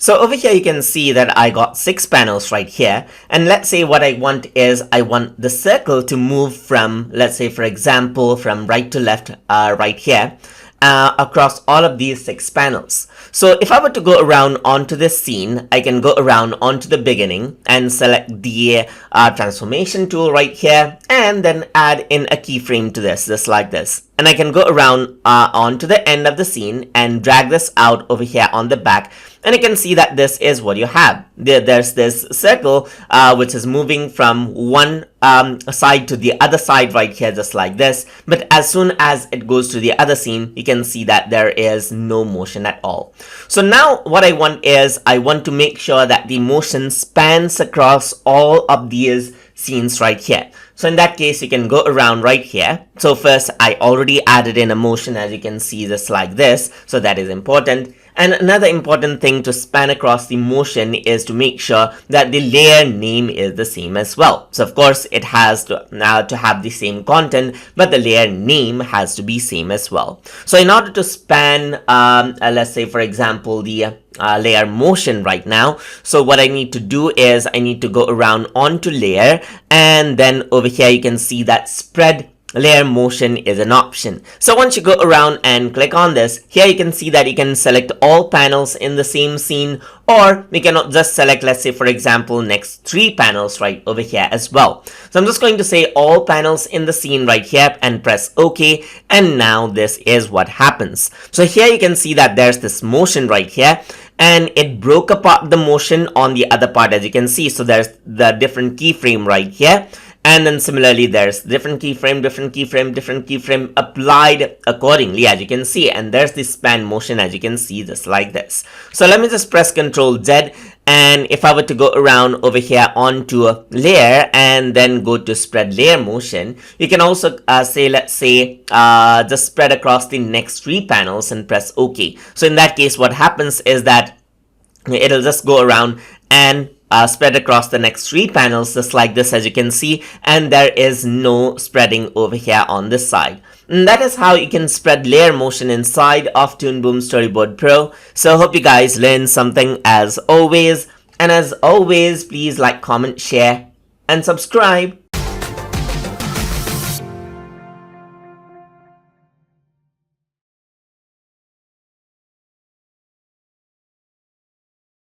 So over here you can see that I got 6 panels right here, and let's say what I want is I want the circle to move from, let's say for example, from right to left right here across all of these 6 panels. So if I were to go around onto this scene, I can go around onto the beginning and select the transformation tool right here, and then add in a keyframe to this, just like this. And I can go around onto the end of the scene and drag this out over here on the back, and you can see that this is what you have. There's this circle which is moving from one side to the other side right here, just like this. But as soon as it goes to the other scene, you can see that there is no motion at all. So now what I want is I want to make sure that the motion spans across all of these scenes right here. So in that case, you can go around right here. So first, I already added in a motion, as you can see, just like this. So that is important. And another important thing to span across the motion is to make sure that the layer name is the same as well. So of course, it has to have the same content, but the layer name has to be same as well. So in order to span, let's say for example, the layer motion right now, so what I need to do is I need to go around onto layer, and then over here you can see that spread layer motion is an option. So once you go around and click on this, here you can see that you can select all panels in the same scene, or we can just select, let's say for example, next 3 panels right over here as well. So I'm just going to say all panels in the scene right here and press OK, and now this is what happens. So here you can see that there's this motion right here, and it broke apart the motion on the other part, as you can see. So there's the different keyframe right here. And then similarly, there's different keyframe, different keyframe, different keyframe applied accordingly, as you can see. And there's the span motion, as you can see, just like this. So let me just press Ctrl Z. And if I were to go around over here onto a layer and then go to spread layer motion, you can also say, let's say, just spread across the next 3 panels and press OK. So in that case, what happens is that it'll just go around and spread across the next 3 panels, just like this, as you can see, and there is no spreading over here on this side. And that is how you can spread layer motion inside of Toon Boom Storyboard Pro. So I hope you guys learned something as always, and as always, please like, comment, share, and subscribe.